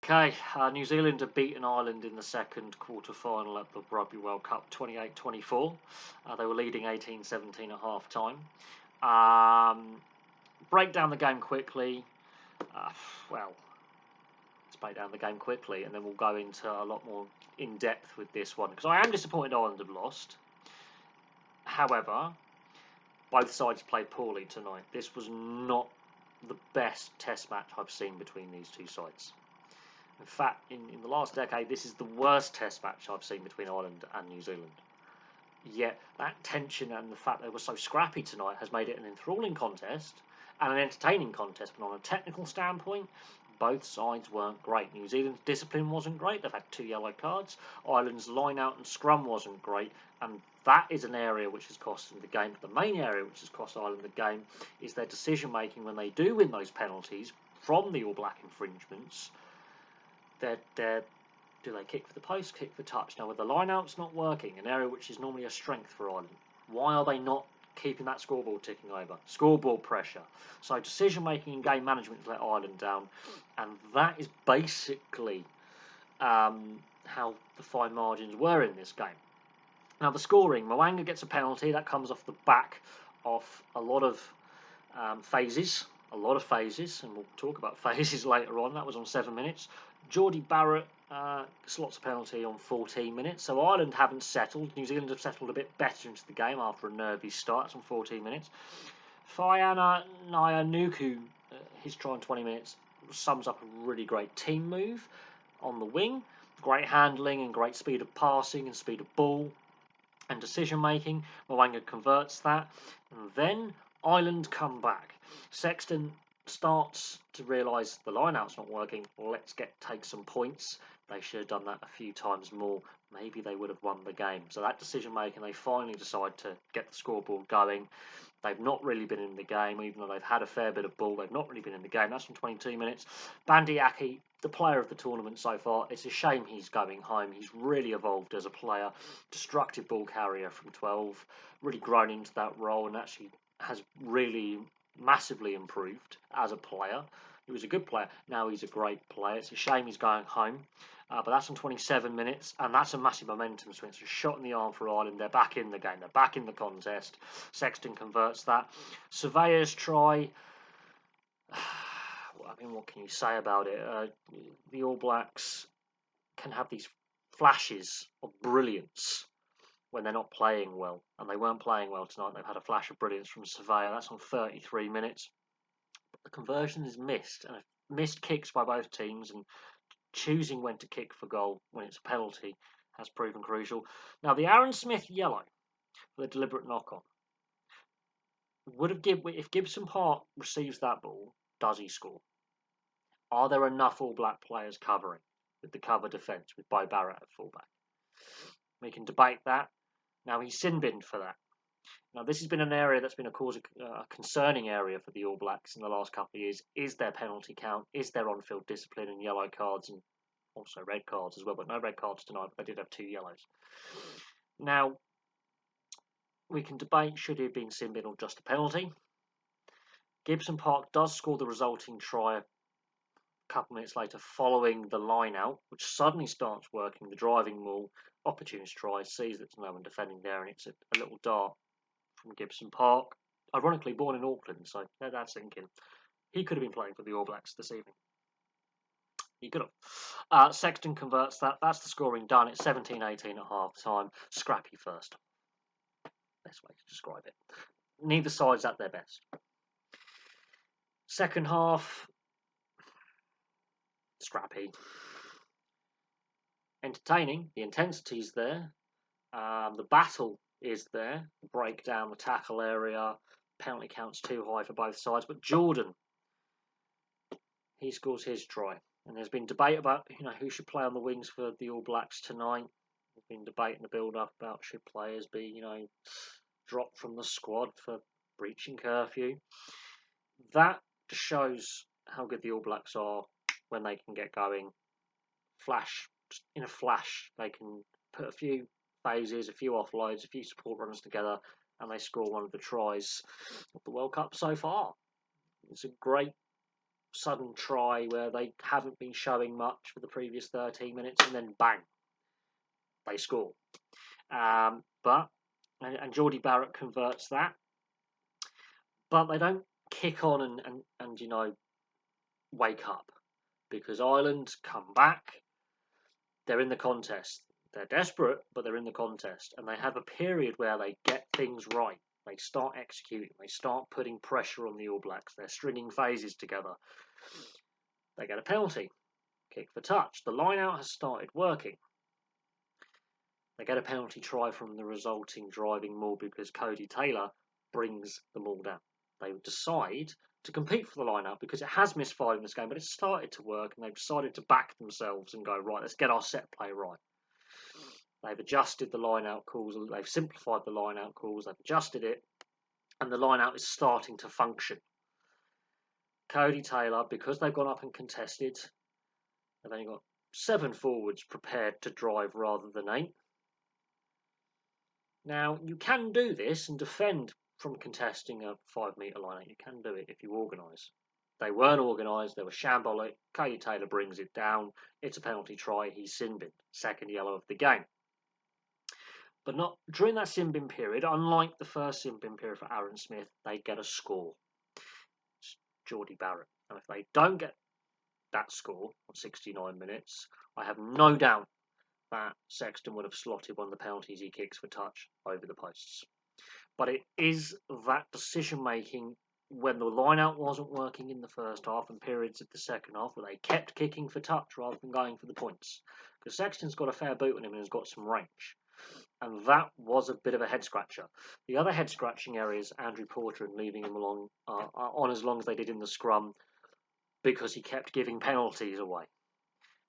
Okay, New Zealand have beaten Ireland in the second quarter-final at the Rugby World Cup 28-24. They were leading 18-17 at half-time. Break down the game quickly. Let's break down the game quickly and then we'll go into a lot more in-depth with this one. Because I am disappointed Ireland have lost. However, both sides played poorly tonight. This was not the best test match I've seen between these two sides. In fact, in the last decade, this is the worst test match I've seen between Ireland and New Zealand. Yet that tension and the fact they were so scrappy tonight has made it an enthralling contest and an entertaining contest. But on a technical standpoint, both sides weren't great. New Zealand's discipline wasn't great. They've had 2 yellow cards. Ireland's line-out and scrum wasn't great. And that is an area which has cost them the game. But the main area which has cost Ireland the game is their decision-making when they do win those penalties from the All Black infringements. Do they kick for the post, kick for touch? Now, with the line-out's not working, an area which is normally a strength for Ireland, why are they not keeping that scoreboard ticking over? Scoreboard pressure. So decision-making and game management has let Ireland down, and that is basically how the fine margins were in this game. Now, the scoring, Mo'unga gets a penalty. That comes off the back of a lot of phases, and we'll talk about phases later on. That was on 7 minutes. Geordie Barrett slots a penalty on 14 minutes. So Ireland haven't settled. New Zealand have settled a bit better into the game after a nervy start. That's on 14 minutes. Faina Nyanuku, his try on 20 minutes, sums up a really great team move on the wing. Great handling and great speed of passing and speed of ball and decision making. Mo'unga converts that. And then Ireland come back. Sexton starts to realise the line-out's not working. Let's take some points. They should have done that a few times more. Maybe they would have won the game. So that decision-making, they finally decide to get the scoreboard going. They've not really been in the game, even though they've had a fair bit of ball. They've not really been in the game. That's from 22 minutes. Bandy Aki, the player of the tournament so far. It's a shame he's going home. He's really evolved as a player. Destructive ball carrier from 12. Really grown into that role and actually has really massively improved as a player. He was a good player. Now he's a great player. It's a shame he's going home. But that's on 27 minutes, and that's a massive momentum swing. It's a shot in the arm for Ireland. They're back in the game. They're back in the contest. Sexton converts that. Surveyor's try. What can you say about it? The All Blacks can have these flashes of brilliance when they're not playing well, and they weren't playing well tonight. They've had a flash of brilliance from Surveyor. That's on 33 minutes. But the conversion is missed, and missed kicks by both teams, and choosing when to kick for goal when it's a penalty has proven crucial. Now, the Aaron Smith yellow for the deliberate knock-on would have if Gibson Park receives that ball, does he score? Are there enough All Black players covering with the cover defence with Bo Barrett at fullback? We can debate that. Now, he's sin-binned for that. Now, this has been an area that's been a concerning area for the All Blacks in the last couple of years. Is their penalty count? Is their on-field discipline and yellow cards and also red cards as well? But no red cards tonight, but they did have 2 yellows. Now, we can debate should he have been sin-binned or just a penalty. Gibson Park does score the resulting try a couple minutes later following the line-out, which suddenly starts working the driving maul. Opportunist try, sees that there's no one defending there, and it's a little dart from Gibson Park. Ironically, born in Auckland, so that's thinking. He could have been playing for the All Blacks this evening. He could have. Sexton converts that. That's the scoring done. It's 17-18 at half-time. Scrappy first. Best way to describe it. Neither side's at their best. Second half, scrappy. Entertaining. The intensity's there. The battle is there. Break down the tackle area. Penalty count's too high for both sides. But Jordan, he scores his try. And there's been debate about who should play on the wings for the All Blacks tonight. There's been debate in the build-up about should players be dropped from the squad for breaching curfew. That just shows how good the All Blacks are when they can get going. In a flash, they can put a few phases, a few offloads, a few support runs together, and they score one of the tries of the World Cup so far. It's a great sudden try where they haven't been showing much for the previous 13 minutes, and then bang, they score. And Geordie Barrett converts that, but they don't kick on and wake up, because Ireland come back. They're in the contest. They're desperate, but they're in the contest, and they have a period where they get things right. They start executing. They start putting pressure on the All Blacks. They're stringing phases together. They get a penalty, kick for touch. The line-out has started working. They get a penalty try from the resulting driving maul because Cody Taylor brings the maul down. They decide to compete for the line-out because it has misfired in this game, but it's started to work, and they've decided to back themselves and go, right, let's get our set play right. They've adjusted the line-out calls, they've simplified the line-out calls, they've adjusted it, and the line-out is starting to function. Cody Taylor, because they've gone up and contested, they've only got 7 forwards prepared to drive rather than 8. Now, you can do this and defend from contesting a 5-metre line-out. You can do it if you organise. They weren't organised, they were shambolic. Cody Taylor brings it down. It's a penalty try. He's sin-binned. Second yellow of the game. But not during that sin-bin period, unlike the first sin-bin period for Aaron Smith, they get a score. It's Geordie Barrett. And if they don't get that score on 69 minutes, I have no doubt that Sexton would have slotted one of the penalties he kicks for touch over the posts. But it is that decision-making when the line-out wasn't working in the first half and periods of the second half where they kept kicking for touch rather than going for the points. Because Sexton's got a fair boot on him and has got some range. And that was a bit of a head-scratcher. The other head-scratching area is Andrew Porter and leaving him along on as long as they did in the scrum because he kept giving penalties away.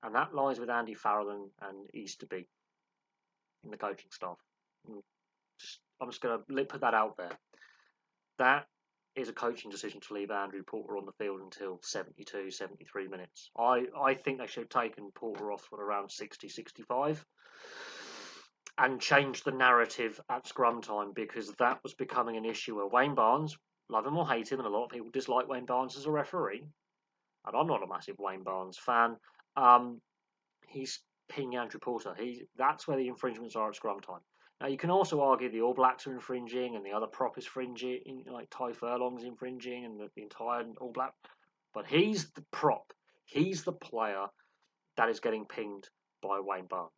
And that lies with Andy Farrell and Easterby in the coaching staff. I'm just going to put that out there. That is a coaching decision to leave Andrew Porter on the field until 72, 73 minutes. I think they should have taken Porter off at around 60, 65 and changed the narrative at scrum time, because that was becoming an issue where Wayne Barnes, love him or hate him, and a lot of people dislike Wayne Barnes as a referee, and I'm not a massive Wayne Barnes fan, he's pinging Andrew Porter. That's where the infringements are at scrum time. Now, you can also argue the All Blacks are infringing and the other prop is infringing, like Ty Furlong's infringing and the entire All Black. But he's the prop. He's the player that is getting pinged by Wayne Barnes.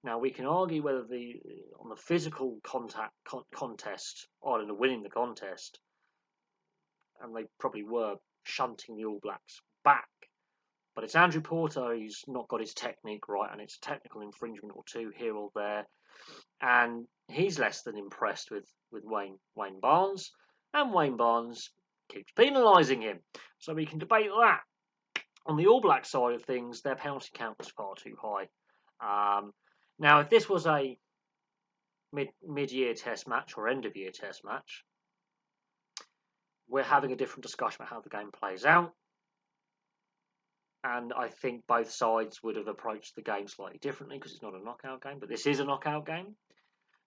Now, we can argue whether on the physical contest, Ireland are winning the contest, and they probably were shunting the All Blacks back. But it's Andrew Porter who's not got his technique right, and it's a technical infringement or two here or there. And he's less than impressed with Wayne Barnes, and Wayne Barnes keeps penalising him. So we can debate that. On the All Black side of things, their penalty count was far too high. Now, if this was a mid-year test match or end-of-year test match, we're having a different discussion about how the game plays out. And I think both sides would have approached the game slightly differently because it's not a knockout game, but this is a knockout game.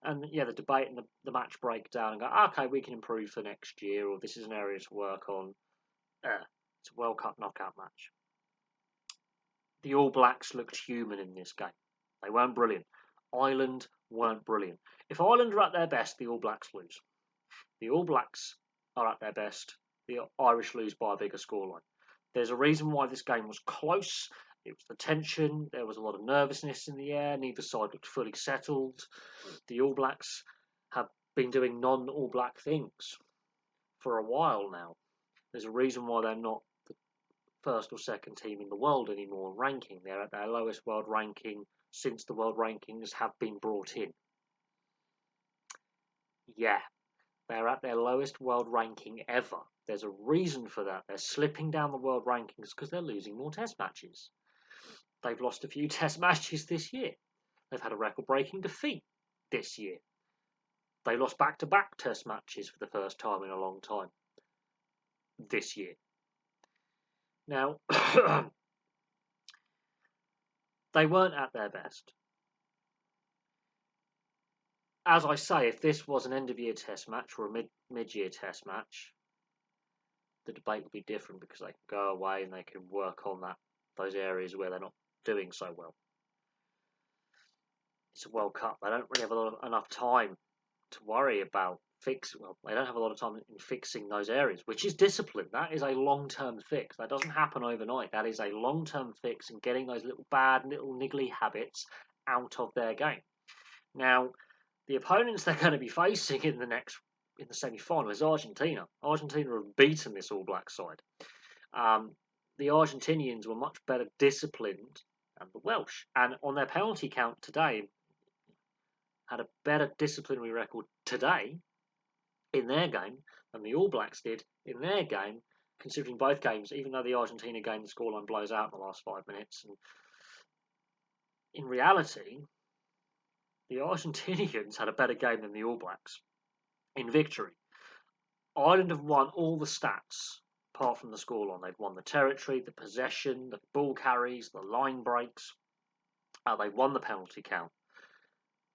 And yeah, the debate and the match breakdown and go, okay, we can improve for next year, or this is an area to work on. It's a World Cup knockout match. The All Blacks looked human in this game. They weren't brilliant. Ireland weren't brilliant. If Ireland are at their best, the All Blacks lose. The All Blacks are at their best. The Irish lose by a bigger scoreline. There's a reason why this game was close. It was the tension. There was a lot of nervousness in the air. Neither side looked fully settled. The All Blacks have been doing non-All Black things for a while now. There's a reason why they're not the first or second team in the world anymore ranking. They're at their lowest world ranking since the world rankings have been brought in. Yeah, they're at their lowest world ranking ever. There's a reason for that. They're slipping down the world rankings because they're losing more test matches. They've lost a few test matches this year. They've had a record-breaking defeat this year. They lost back-to-back test matches for the first time in a long time this year. Now, they weren't at their best. As I say, if this was an end-of-year test match or a mid-year test match, the debate would be different because they can go away and they can work on those areas where they're not doing so well. It's a World Cup. They don't really have enough time to worry about fixing. Well, they don't have a lot of time in fixing those areas, which is discipline. That is a long-term fix. That doesn't happen overnight. That is a long-term fix in getting those little niggly habits out of their game. Now, the opponents they're going to be facing in the semi-final is Argentina. Argentina have beaten this All Black side. The Argentinians were much better disciplined than the Welsh, and on their penalty count today, had a better disciplinary record today in their game than the All Blacks did in their game, considering both games, even though the Argentina game, the scoreline blows out in the last 5 minutes. And in reality, the Argentinians had a better game than the All Blacks in victory. Ireland have won all the stats apart from the scoreline. They've won the territory, the possession, the ball carries, the line breaks. They won the penalty count.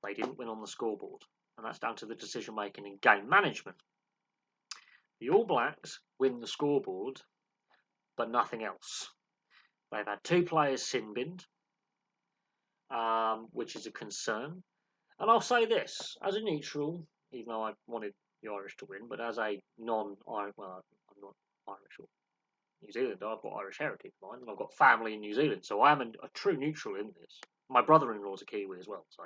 They didn't win on the scoreboard, and that's down to the decision making and game management. The All Blacks win the scoreboard, but nothing else. They've had 2 players sin-binned, which is a concern. And I'll say this, as a neutral, even though I wanted the Irish to win, but as a non-Irish, well, I'm not Irish or New Zealander, I've got Irish heritage of mine, and I've got family in New Zealand, so I am a true neutral in this. My brother-in-law's a Kiwi as well, so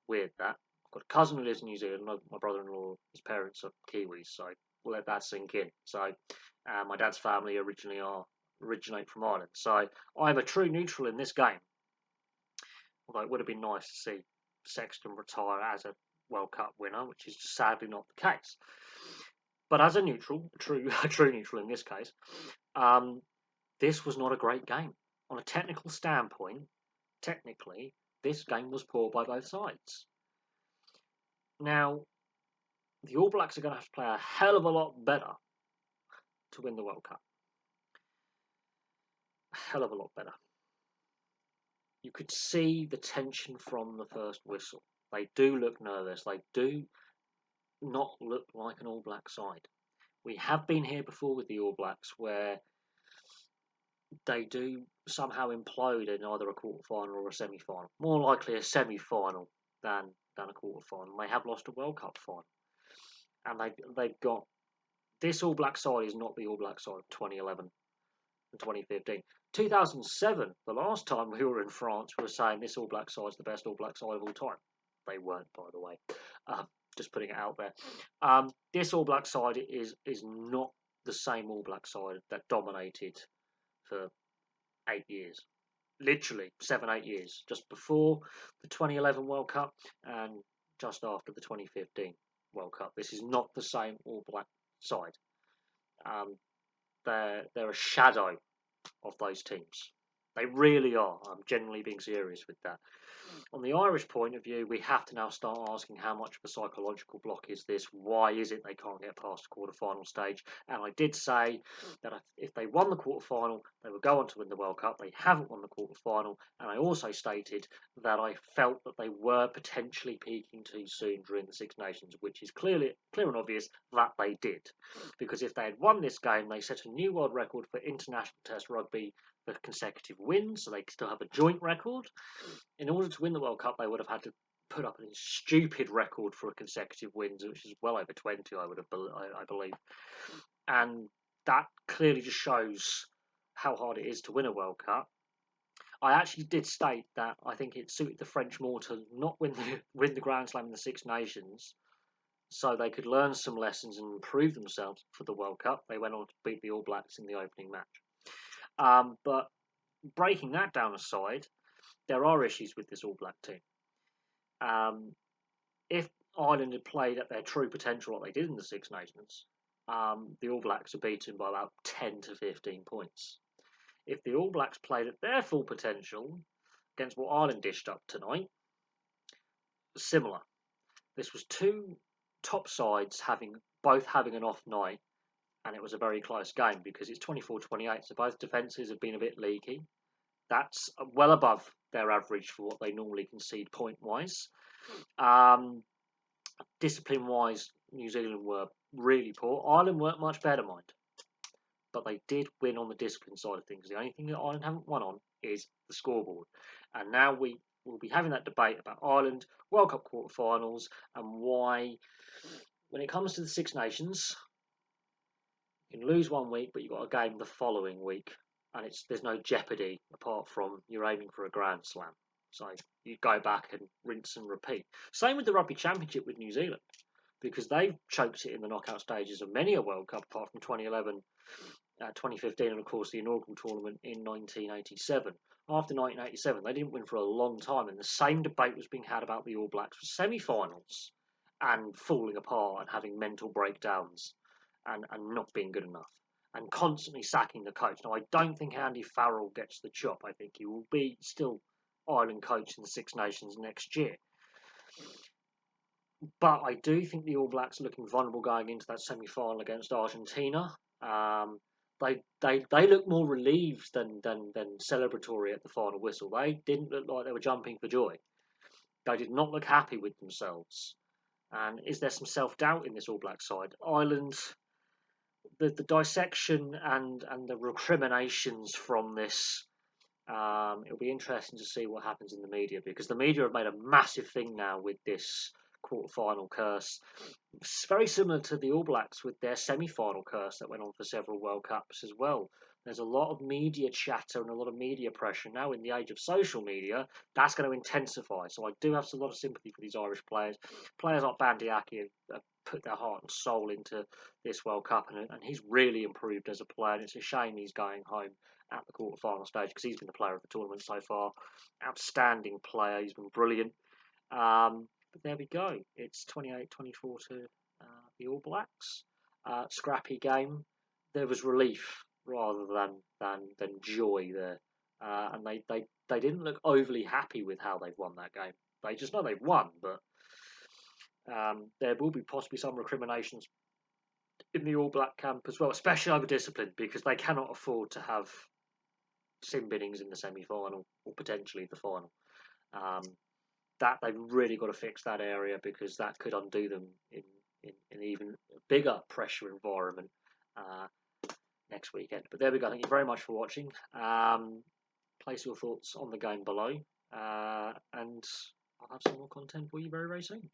weird that. I've got a cousin who lives in New Zealand, my brother-in-law, his parents are Kiwis, so we'll let that sink in. So my dad's family originate from Ireland, so I'm a true neutral in this game. Although it would have been nice to see Sexton retire as a World Cup winner, which is just sadly not the case. But as a neutral, a true neutral in this case, this was not a great game. On a technical standpoint, technically, this game was poor by both sides. Now, the All Blacks are going to have to play a hell of a lot better to win the World Cup. A hell of a lot better. You could see the tension from the first whistle. They do look nervous. They do not look like an All Black side. We have been here before with the All Blacks where they do somehow implode in either a quarter-final or a semi-final. More likely a semi-final than a quarter-final. They have lost a World Cup final. And they've got... This All Black side is not the All Black side of 2011 and 2015. 2007, the last time we were in France, we were saying this All Black side is the best All Black side of all time. They weren't, by the way. Just putting it out there. This All Black side is not the same All Black side that dominated for 8 years. Literally 7-8 years. Just before the 2011 World Cup and just after the 2015 World Cup. This is not the same All Black side. They're a shadow of those teams. They really are. I'm genuinely being serious with that. On the Irish point of view, we have to now start asking how much of a psychological block is this? Why is it they can't get past the quarter-final stage? And I did say that if they won the quarter-final, they would go on to win the World Cup. They haven't won the quarter-final. And I also stated that I felt that they were potentially peaking too soon during the Six Nations, which is clear and obvious that they did. Because if they had won this game, they set a new world record for international test rugby for consecutive wins, so they still have a joint record. In order to win the World Cup, they would have had to put up a stupid record for consecutive wins, which is well over 20, I believe. And that clearly just shows how hard it is to win a World Cup. I actually did state that I think it suited the French more to not win the Grand Slam in the Six Nations, so they could learn some lessons and improve themselves for the World Cup. They went on to beat the All Blacks in the opening match. But breaking that down aside, there are issues with this All Black team. If Ireland had played at their true potential like they did in the Six Nations, the All Blacks are beaten by about 10 to 15 points. If the All Blacks played at their full potential against what Ireland dished up tonight, similar. This was 2 top sides both having an off night, and it was a very close game because it's 24-28, so both defences have been a bit leaky. That's well above their average for what they normally concede point-wise. Discipline-wise, New Zealand were really poor. Ireland weren't much better, mind. but they did win on the discipline side of things. The only thing that Ireland haven't won on is the scoreboard. And now we will be having that debate about Ireland, World Cup quarterfinals, and why, when it comes to the Six Nations, you can lose one week, but you've got a game the following week, and there's no jeopardy apart from you're aiming for a Grand Slam. So you go back and rinse and repeat. Same with the Rugby Championship with New Zealand, because they've choked it in the knockout stages of many a World Cup, apart from 2011, 2015, and of course the inaugural tournament in 1987. After 1987, they didn't win for a long time, and the same debate was being had about the All Blacks for semi-finals and falling apart and having mental breakdowns and not being good enough and constantly sacking the coach. Now, I don't think Andy Farrell gets the chop. I think he will be still Ireland coach in the Six Nations next year. But I do think the All Blacks are looking vulnerable going into that semi-final against Argentina. They look more relieved than celebratory at the final whistle. They didn't look like they were jumping for joy. They did not look happy with themselves. And is there some self-doubt in this All Black side? Ireland, the dissection and the recriminations from this, it'll be interesting to see what happens in the media, because the media have made a massive thing now with this quarter-final curse. It's very similar to the All Blacks with their semi-final curse that went on for several World Cups as well. There's a lot of media chatter and a lot of media pressure. Now, in the age of social media, that's going to intensify. So I do have a lot of sympathy for these Irish players. Players like Bandiaki have put their heart and soul into this World Cup, and he's really improved as a player. And it's a shame he's going home at the quarter-final stage, because he's been the player of the tournament so far. Outstanding player. He's been brilliant. But there we go. It's 28-24 to the All Blacks. Scrappy game. There was relief rather than joy there, and they didn't look overly happy with how they've won that game. They just know they've won, but there will be possibly some recriminations in the All Black camp as well, especially over discipline, because they cannot afford to have sin binnings in the semi-final or potentially the final. That they've really got to fix that area, because that could undo them in an even bigger pressure environment next weekend. But there we go. Thank you very much for watching. Place your thoughts on the game below, and I'll have some more content for you very, very soon.